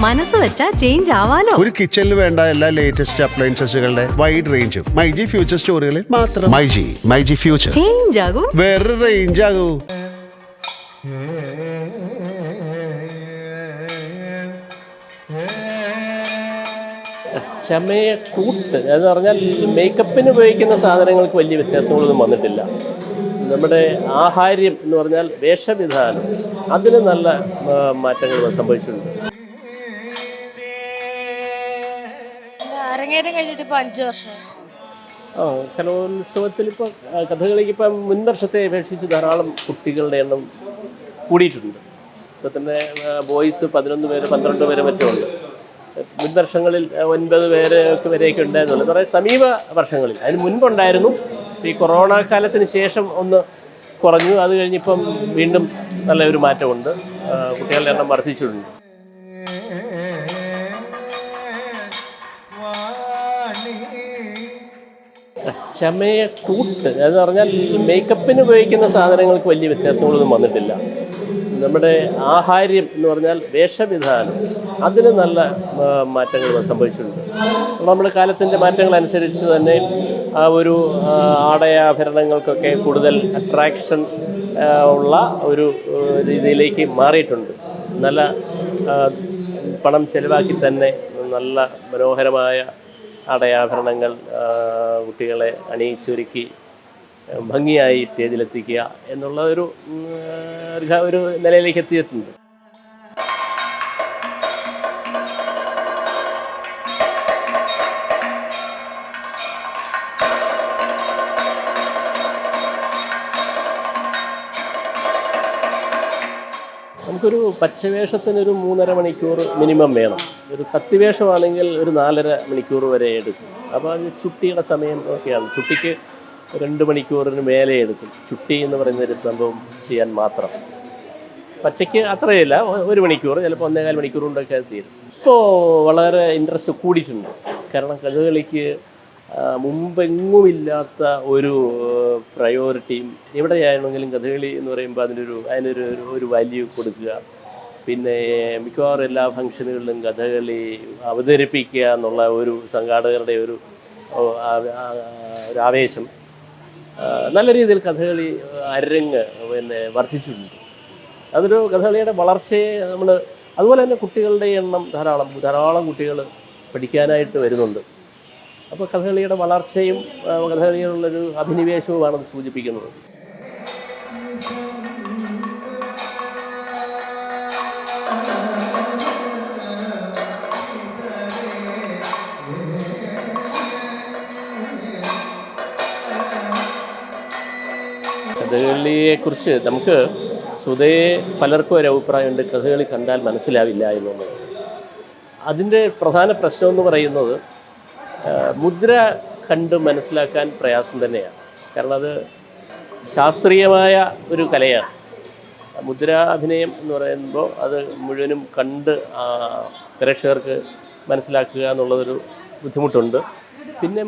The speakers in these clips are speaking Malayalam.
മനസ്സ് വെച്ചാ ചേഞ്ച് ആവാലോ. ഒരു കിച്ചണിൽ വേണ്ട എല്ലാ ലേറ്റസ്റ്റ് അപ്ലയൻസസുകളുടെ വൈഡ് റേഞ്ചും മൈജി ഫ്യൂച്ചർ സ്റ്റോറുകളിൽ മാത്രം. മൈജി ഫ്യൂച്ചർ ചേഞ്ച് ആകും, വേറൊരു റേഞ്ച് ആകൂ. ചമയക്കൂട്ട് എന്ന് പറഞ്ഞാൽ മേക്കപ്പിന് ഉപയോഗിക്കുന്ന സാധനങ്ങൾക്ക് വലിയ വ്യത്യാസങ്ങളൊന്നും വന്നിട്ടില്ല. നമ്മുടെ ആഹാര്യം എന്ന് പറഞ്ഞാൽ വേഷവിധാനം, അതിന് നല്ല മാറ്റങ്ങൾ സംഭവിച്ചിട്ടുണ്ട്. അരങ്ങേറ്റം കഴിഞ്ഞിട്ട് ഇപ്പോൾ 5 വർഷം. കലോത്സവത്തിൽ ഇപ്പോൾ കഥകളിക്ക് ഇപ്പം മുൻ വർഷത്തെ അപേക്ഷിച്ച് ധാരാളം കുട്ടികളുടെ എണ്ണം കൂടിയിട്ടുണ്ട്. ഇപ്പോൾ തന്നെ ബോയ്സ് 11 പേര് 12 പേര് മറ്റും ഉണ്ട്. മുൻ വർഷങ്ങളിൽ 9 പേര് വരെയൊക്കെ ഉണ്ടായിരുന്നുള്ളൂ. കുറേ സമീപ വർഷങ്ങളിൽ അതിന് മുൻപുണ്ടായിരുന്നു. ഈ കൊറോണ കാലത്തിന് ശേഷം ഒന്ന് കുറഞ്ഞു. അത് കഴിഞ്ഞിപ്പം വീണ്ടും നല്ലൊരു മാറ്റമുണ്ട്. കുട്ടികളുടെ എണ്ണം വർദ്ധിച്ചിട്ടുണ്ട്. ചമയക്കൂട്ട് എന്ന് പറഞ്ഞാൽ മേക്കപ്പിന് ഉപയോഗിക്കുന്ന സാധനങ്ങൾക്ക് വലിയ വ്യത്യാസങ്ങളൊന്നും വന്നിട്ടില്ല. നമ്മുടെ ആഹാര്യം എന്ന് പറഞ്ഞാൽ വേഷവിധാനം, അതിന് നല്ല മാറ്റങ്ങൾ സംഭവിച്ചിട്ടുണ്ട്. നമ്മുടെ കാലത്തിൻ്റെ മാറ്റങ്ങൾ അനുസരിച്ച് തന്നെ ആ ഒരു ആടയാഭരണങ്ങൾക്കൊക്കെ കൂടുതൽ അട്രാക്ഷൻ ഉള്ള ഒരു രീതിയിലേക്ക് മാറിയിട്ടുണ്ട്. നല്ല പണം ചെലവാക്കി തന്നെ നല്ല മനോഹരമായ ആടയാഭരണങ്ങൾ കുട്ടികളെ അണിയിച്ചൊരുക്കി ഭംഗിയായി സ്റ്റേജിലെത്തിക്കുക എന്നുള്ള ഒരു നിലയിലേക്ക് എത്തിയിട്ടുണ്ട്. നമുക്കൊരു പച്ചവേഷത്തിനൊരു 3.5 മണിക്കൂർ മിനിമം വേണം. ഒരു കത്തിവേഷമാണെങ്കിൽ ഒരു 4.5 മണിക്കൂർ വരെ എടുക്കും. അപ്പോൾ അത് ചുട്ടിയുടെ സമയം ഒക്കെയാണ്. ചുട്ടിക്ക് 2 മണിക്കൂറിന് മേലെ എടുക്കും. ചുട്ടി എന്ന് പറയുന്നൊരു സംഭവം ചെയ്യാൻ മാത്രം. പച്ചയ്ക്ക് അത്രയില്ല, 1 മണിക്കൂർ, ചിലപ്പോൾ 1.25 മണിക്കൂർ കൊണ്ടൊക്കെ അത് തീരും. ഇപ്പോൾ വളരെ ഇൻട്രസ്റ്റ് കൂടിയിട്ടുണ്ട്. കാരണം കഥകളിക്ക് മുമ്പെങ്ങുമില്ലാത്ത ഒരു പ്രയോറിറ്റിയും എവിടെയാണെങ്കിലും കഥകളി എന്ന് പറയുമ്പോൾ അതിനൊരു വാല്യൂ കൊടുക്കുക. പിന്നെ മിക്കവാറും എല്ലാ ഫംഗ്ഷനുകളിലും കഥകളി അവതരിപ്പിക്കുക എന്നുള്ള ഒരു സംഘാടകരുടെ ഒരു ആവേശം, നല്ല രീതിയിൽ കഥകളി അരങ്ങ് വർദ്ധിച്ചിട്ടുണ്ട്. അതൊരു കഥകളിയുടെ വളർച്ചയെ അതുപോലെ തന്നെ കുട്ടികളുടെ എണ്ണം ധാരാളം കുട്ടികൾ പഠിക്കാനായിട്ട് വരുന്നുണ്ട്. അപ്പോൾ കഥകളിയുടെ വളർച്ചയും കഥകളിയിലുള്ളൊരു അഭിനിവേശവുമാണ് അത് സൂചിപ്പിക്കുന്നത്. കഥകളിയെക്കുറിച്ച് നമുക്ക് സ്വതേ പലർക്കും ഒരു അഭിപ്രായമുണ്ട്, കഥകളി കണ്ടാൽ മനസ്സിലാവില്ല എന്നുള്ളത്. അതിൻ്റെ പ്രധാന പ്രശ്നം എന്ന് പറയുന്നത് മുദ്ര കണ്ട് മനസ്സിലാക്കാൻ പ്രയാസം തന്നെയാണ്. കാരണം അത് ശാസ്ത്രീയമായ ഒരു കലയാണ്. മുദ്ര അഭിനയം എന്ന് പറയുമ്പോൾ അത് മുഴുവനും കണ്ട് പ്രേക്ഷകർക്ക് മനസ്സിലാക്കുക എന്നുള്ളതൊരു ബുദ്ധിമുട്ടുണ്ട്. പിന്നെ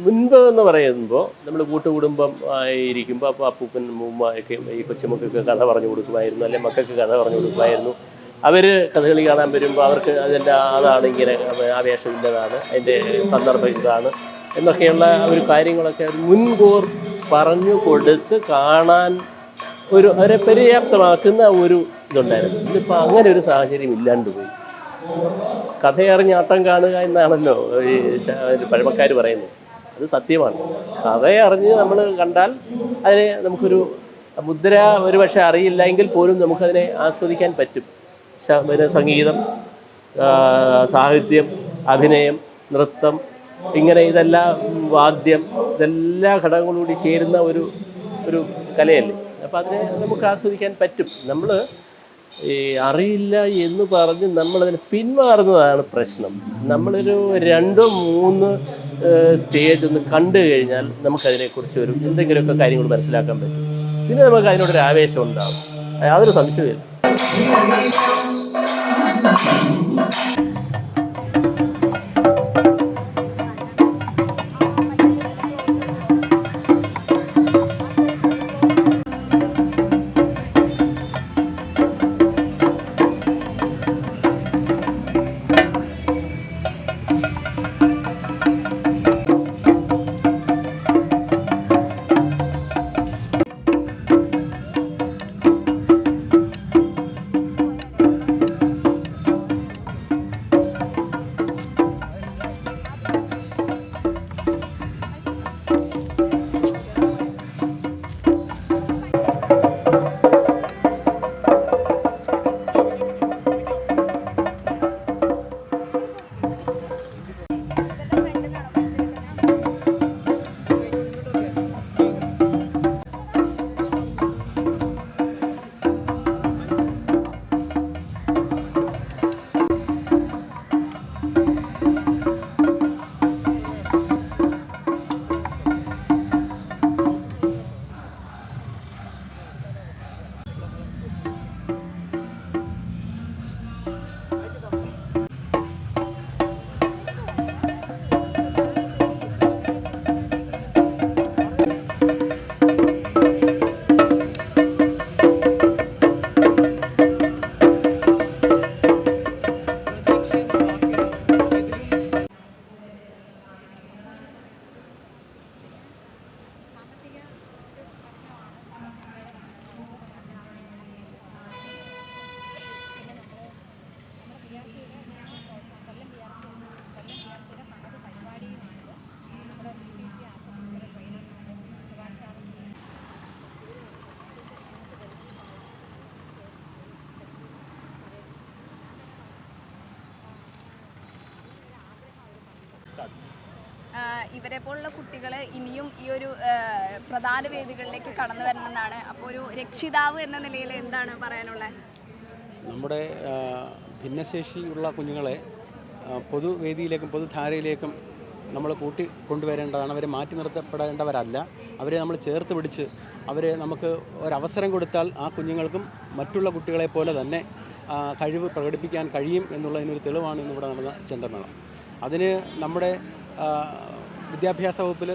മുൻപ് എന്ന് പറയുമ്പോൾ നമ്മൾ കൂട്ടുകുടുംബം ആയിരിക്കുമ്പോൾ അപ്പോൾ അപ്പൂപ്പൻ ഉമ്മയൊക്കെ ഈ കൊച്ചുമക്കൾക്ക് കഥ പറഞ്ഞു കൊടുക്കുമായിരുന്നു, അല്ലെങ്കിൽ മക്കൾക്ക് കഥ പറഞ്ഞു കൊടുക്കുമായിരുന്നു. അവർ കഥകളി കാണാൻ വരുമ്പോൾ അവർക്ക് അതാണ് ഇങ്ങനെ ആവേശം ഇന്നതാണ്, അതിൻ്റെ സന്ദർഭം ഇതാണ് എന്നൊക്കെയുള്ള ഒരു കാര്യങ്ങളൊക്കെ മുൻകൂർ പറഞ്ഞു കൊടുത്ത് കാണാൻ അവരെ പര്യാപ്തമാക്കുന്ന ഒരു ഇതുണ്ടായിരുന്നു. ഇതിപ്പോൾ അങ്ങനെ ഒരു സാഹചര്യം ഇല്ലാണ്ട് പോയി. കഥയറിഞ്ഞ് ആട്ടം കാണുക എന്നാണല്ലോ ഈ പഴമക്കാർ പറയുന്നത്. അത് സത്യമാണ്. കഥയറിഞ്ഞ് നമ്മൾ കണ്ടാൽ അതിനെ നമുക്കൊരു മുദ്ര ഒരു പക്ഷേ അറിയില്ല എങ്കിൽ പോലും നമുക്കതിനെ ആസ്വദിക്കാൻ പറ്റും. സംഗീതം, സാഹിത്യം, അഭിനയം, നൃത്തം, ഇങ്ങനെ ഇതെല്ലാം വാദ്യം, ഇതെല്ലാ ഘടകങ്ങളും കൂടി ചേരുന്ന ഒരു കലയല്ലേ. അപ്പോൾ അതിനെ നമുക്ക് ആസ്വദിക്കാൻ പറ്റും. നമ്മൾ ഈ അറിയില്ല എന്ന് പറഞ്ഞ് നമ്മളതിന് പിന്മാറുന്നതാണ് പ്രശ്നം. നമ്മളൊരു 2-3 സ്റ്റേജ് ഒന്ന് കണ്ടു കഴിഞ്ഞാൽ നമുക്കതിനെക്കുറിച്ച് എന്തെങ്കിലുമൊക്കെ കാര്യങ്ങൾ മനസ്സിലാക്കാൻ പറ്റും. പിന്നെ നമുക്ക് അതിനോടൊരു ആവേശം ഉണ്ടാകും, യാതൊരു സംശയമില്ല. ഇവരെ പോലുള്ള കുട്ടികൾ ഇനിയും ഈ ഒരു പ്രധാന വേദികളിലേക്ക് കടന്നു വരണമെന്നാണ്. അപ്പോൾ ഒരു രക്ഷിതാവ് എന്ന നിലയിൽ എന്താണ് പറയാനുള്ളത്? നമ്മുടെ ഭിന്നശേഷിയുള്ള കുഞ്ഞുങ്ങളെ പൊതുവേദിയിലേക്കും പൊതുധാരയിലേക്കും നമ്മൾ കൊണ്ടുവരേണ്ടതാണ്. അവരെ മാറ്റി നിർത്തപ്പെടേണ്ടവരല്ല. അവരെ നമ്മൾ ചേർത്ത് പിടിച്ച് അവരെ നമുക്ക് ഒരവസരം കൊടുത്താൽ ആ കുഞ്ഞുങ്ങൾക്കും മറ്റുള്ള കുട്ടികളെ പോലെ തന്നെ കഴിവ് പ്രകടിപ്പിക്കാൻ കഴിയും എന്നുള്ളതിനൊരു തെളിവാണ് ഇന്നിവിടെ നടന്ന ചെണ്ടമേളം. അതിന് നമ്മുടെ വിദ്യാഭ്യാസ വകുപ്പിൽ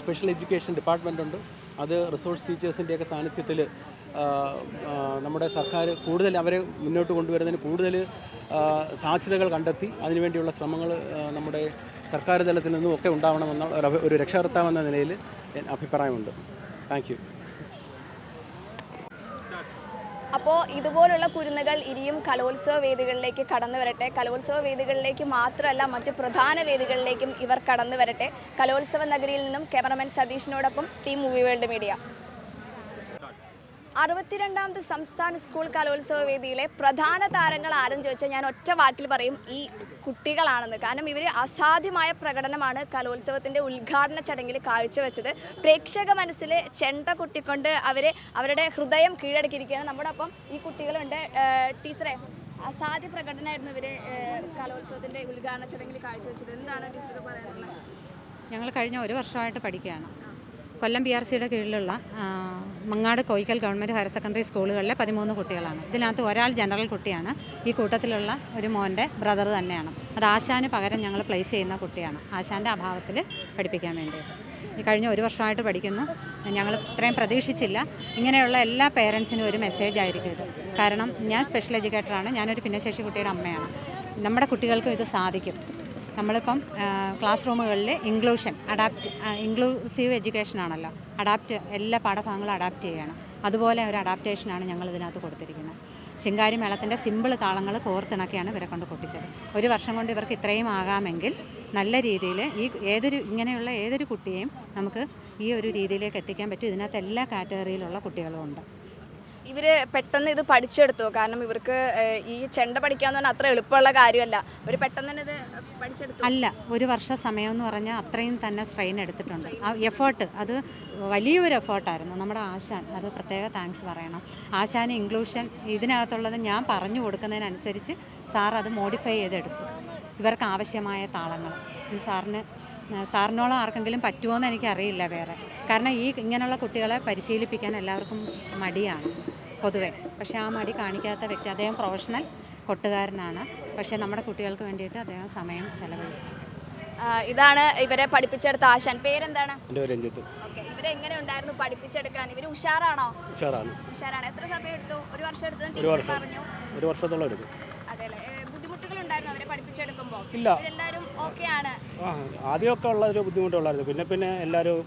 സ്പെഷ്യൽ എഡ്യൂക്കേഷൻ ഡിപ്പാർട്ട്മെൻ്റ് ഉണ്ട്. അത് റിസോഴ്സ് ടീച്ചേഴ്സിൻ്റെയൊക്കെ സാന്നിധ്യത്തിൽ നമ്മുടെ സർക്കാർ കൂടുതൽ അവരെ മുന്നോട്ട് കൊണ്ടുവരുന്നതിന് കൂടുതൽ സാധ്യതകൾ കണ്ടെത്തി അതിനുവേണ്ടിയുള്ള ശ്രമങ്ങൾ നമ്മുടെ സർക്കാർ തലത്തിൽ നിന്നും ഒക്കെ ഉണ്ടാവണമെന്ന ഒരു രക്ഷകർത്താവെന്ന നിലയിൽ അഭിപ്രായമുണ്ട്. Thank you. അപ്പോൾ ഇതുപോലുള്ള കുരുന്നുകൾ ഇനിയും കലോത്സവ വേദികളിലേക്ക് കടന്നു വരട്ടെ. കലോത്സവ വേദികളിലേക്ക് മാത്രമല്ല മറ്റ് പ്രധാന വേദികളിലേക്കും ഇവർ കടന്നു വരട്ടെ. കലോത്സവ നഗരിയിൽ നിന്നും ക്യാമറമാൻ സതീഷിനോടൊപ്പം ടീം മൂവി വേൾഡ് മീഡിയ. 62ാമത് സംസ്ഥാന സ്കൂൾ കലോത്സവ വേദിയിലെ പ്രധാന താരങ്ങൾ ആരെന്ന് ചോദിച്ചാൽ ഞാൻ ഒറ്റ വാക്കിൽ പറയും ഈ കുട്ടികളാണെന്ന്. കാരണം ഇവർ അസാധ്യമായ പ്രകടനമാണ് കലോത്സവത്തിൻ്റെ ഉദ്ഘാടന ചടങ്ങിൽ കാഴ്ചവെച്ചത്. പ്രേക്ഷക മനസ്സിൽ ചെണ്ട കൊട്ടിക്കൊണ്ട് അവരുടെ ഹൃദയം കീഴടക്കിയിരിക്കുകയാണ്. നമ്മുടെ ഒപ്പം ഈ കുട്ടികളുണ്ട്. ടീച്ചറെ, അസാധ്യ പ്രകടനമായിരുന്നു ഇവർ കലോത്സവത്തിൻ്റെ ഉദ്ഘാടന ചടങ്ങിൽ കാഴ്ചവെച്ചത്. എന്താണ് ടീച്ചർ പറയാനുള്ളത്? ഞങ്ങൾ കഴിഞ്ഞ ഒരു വർഷമായിട്ട് പഠിക്കുകയാണ്. കൊല്ലം PRCയുടെ കീഴിലുള്ള Mangad Koyikkal government higher secondary സ്കൂളുകളിലെ 13 കുട്ടികളാണ്. ഇതിനകത്ത് ഒരാൾ ജനറൽ കുട്ടിയാണ്. ഈ കൂട്ടത്തിലുള്ള ഒരു മോൻ്റെ ബ്രദർ തന്നെയാണ്. അത് ആശാന് പകരം ഞങ്ങൾ പ്ലേസ് ചെയ്യുന്ന കുട്ടിയാണ്, ആശാൻ്റെ അഭാവത്തിൽ പഠിപ്പിക്കാൻ വേണ്ടിയിട്ട്. ഈ കഴിഞ്ഞ ഒരു വർഷമായിട്ട് പഠിക്കുന്നു. ഞങ്ങൾ ഇത്രയും പ്രതീക്ഷിച്ചില്ല. ഇങ്ങനെയുള്ള എല്ലാ പേരൻസിനും ഒരു മെസ്സേജ് ആയിരിക്കും ഇത്. കാരണം ഞാൻ സ്പെഷ്യൽ എഡ്യൂക്കേറ്ററാണ്, ഞാനൊരു ഭിന്നശേഷി കുട്ടിയുടെ അമ്മയാണ്. നമ്മുടെ കുട്ടികൾക്കും ഇത് സാധിക്കും. നമ്മളിപ്പം ക്ലാസ് റൂമുകളിൽ ഇൻക്ലൂസീവ് എഡ്യൂക്കേഷനാണല്ലോ, എല്ലാ പാഠഭാഗങ്ങളും അഡാപ്റ്റ് ചെയ്യണം. അതുപോലെ ഒരു അഡാപ്റ്റേഷനാണ് ഞങ്ങൾ ഇതിനകത്ത് കൊടുത്തിരിക്കുന്നത്. ശിങ്കാരി മേളത്തിൻ്റെ സിമ്പിൾ താളങ്ങൾ കോർത്തിണക്കിയാണ് ഇവരെ കൊണ്ട് കൊട്ടിച്ചത്. ഒരു വർഷം കൊണ്ട് ഇവർക്ക് ഇത്രയും ആകാമെങ്കിൽ നല്ല രീതിയിൽ ഇങ്ങനെയുള്ള ഏതൊരു കുട്ടിയെയും നമുക്ക് ഈ ഒരു രീതിയിലേക്ക് എത്തിക്കാൻ പറ്റും. ഇതിനകത്ത് എല്ലാ കാറ്റഗറിയിലുള്ള കുട്ടികളും ഉണ്ട്. ഇവർ പെട്ടെന്ന് ഇത് പഠിച്ചെടുത്തു. കാരണം ഇവർക്ക് ഈ ചെണ്ട പഠിക്കാന്ന് പറഞ്ഞാൽ അത്ര എളുപ്പമുള്ള കാര്യമല്ല. ഇവർ പെട്ടെന്ന് തന്നെ ഇത് പഠിച്ചെടുത്തു. അല്ല, ഒരു വർഷ സമയം എന്ന് പറഞ്ഞാൽ അത്രയും തന്നെ സ്ട്രെയിൻ എടുത്തിട്ടുണ്ട്. ആ എഫേർട്ട് അത് വലിയൊരു എഫേർട്ടായിരുന്നു. നമ്മുടെ ആശാൻ, അത് പ്രത്യേക താങ്ക്സ് പറയണം. ആശാൻ ഇൻക്ലൂഷൻ ഇതിനകത്തുള്ളത് ഞാൻ പറഞ്ഞു കൊടുക്കുന്നതിനനുസരിച്ച് സാർ അത് മോഡിഫൈ ചെയ്തെടുത്തു. ഇവർക്ക് ആവശ്യമായ താളങ്ങൾ സാറിനോളം ആർക്കെങ്കിലും പറ്റുമോയെന്ന് എനിക്കറിയില്ല വേറെ. കാരണം ഇങ്ങനെയുള്ള കുട്ടികളെ പരിശീലിപ്പിക്കാൻ എല്ലാവർക്കും മടിയാണ് പൊതുവെ. പക്ഷേ ആ മടി കാണിക്കാത്ത വ്യക്തി, അദ്ദേഹം പ്രൊഫഷണൽ കൊട്ടുകാരനാണ്. പക്ഷേ നമ്മുടെ കുട്ടികൾക്ക് വേണ്ടിയിട്ട് അദ്ദേഹം സമയം ചെലവഴിച്ചു. ഇതാണ് ഇവരെ പഠിപ്പിച്ചെടുത്ത ആശാൻ. പേരെന്താണ്? രഞ്ജിത്ത്. ഓക്കെ, ഇവരെങ്ങനെ ഉണ്ടായിരുന്നു പഠിപ്പിച്ചെടുക്കാൻ? ഇവർ ഉഷാറാണോ? ഉഷാറാണ്. എത്ര സമയം എടുത്തു? ഒരു വർഷം എടുത്തു പറഞ്ഞു. ഒരു വർഷത്തോളം എടുത്തു. അതെല്ലേ? ബുദ്ധിമുട്ടുകളുണ്ടായിരുന്നു അവരെ പഠിപ്പിച്ചെടുക്കുമ്പോൾ? ഇല്ല, എല്ലാവരും ഓക്കെയാണ്. ആദ്യമൊക്കെ ഉള്ളൊരു ബുദ്ധിമുട്ടുള്ളായിരുന്നു. പിന്നെ എല്ലാവരും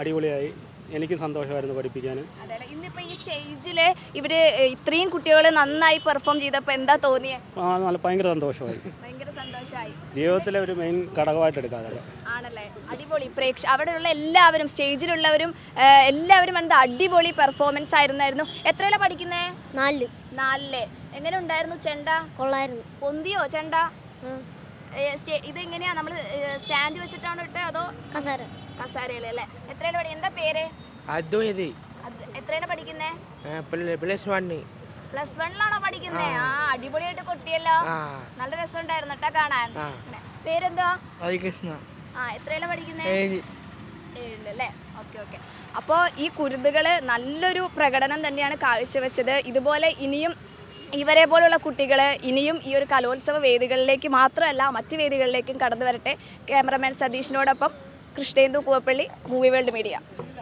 അടിപൊളിയായി. എനിക്ക് സന്തോഷമായിരുന്നു പഠിപ്പിക്കാൻ. അതെ, ഇന്നിപ്പോൾ ഈ സ്റ്റേജിൽ ഇവർ ഇത്രയും കുട്ടികൾ നന്നായി പെർഫോം ചെയ്തപ്പോൾ എന്താ തോന്നിയത്? ഭയങ്കര സന്തോഷമായി. ഭയങ്കര സന്തോഷമായി. ജീവിതത്തിലെ ഒരു മെയിൻ ഘടകമായിട്ട് എടുക്കാതെ. ആണല്ലേ? അടിപൊളി. അവിടെയുള്ള എല്ലാവരും, സ്റ്റേജിലുള്ളവരും എല്ലാവരും എന്താ അടിപൊളി പെർഫോമൻസ് ആയിരുന്നു. എത്രയിലാണ് പഠിക്കുന്നത്? 4. എങ്ങനെ ഉണ്ടായിരുന്നു ചെണ്ട? കൊള്ളായിരുന്നു. പൊന്തിയോ ചെണ്ട? ഇതെങ്ങനെയാ നമ്മൾ സ്റ്റാൻഡ് വെച്ചിട്ടാണോ ഇട്ടേ അതോ കസാരയിലല്ലേ? എത്രയിലാണ് പഠിക്കുന്നത്? എന്താ പേര്? എത്രയാണ് പഠിക്കുന്നേ? പ്ലസ് 1ലാണോ പഠിക്കുന്നേ? ആ, അടിപൊളിയായിട്ട് കൊട്ടിയല്ലോ. നല്ല രസമുണ്ടായിരുന്നു കേട്ടോ കാണാൻ. പേരെന്താ? എത്രയിലാണ് പഠിക്കുന്നേ? 7 ഓക്കെ. അപ്പോൾ ഈ കുരുന്നുകൾ നല്ലൊരു പ്രകടനം തന്നെയാണ് കാഴ്ചവെച്ചത്. ഇതുപോലെ ഇനിയും ഇവരെ പോലുള്ള കുട്ടികൾ ഇനിയും ഈ ഒരു കലോത്സവ വേദികളിലേക്ക് മാത്രമല്ല മറ്റ് വേദികളിലേക്കും കടന്നു വരട്ടെ. ക്യാമറമാൻ സതീഷിനോടൊപ്പം Krishnendu Koovappally, movie world media.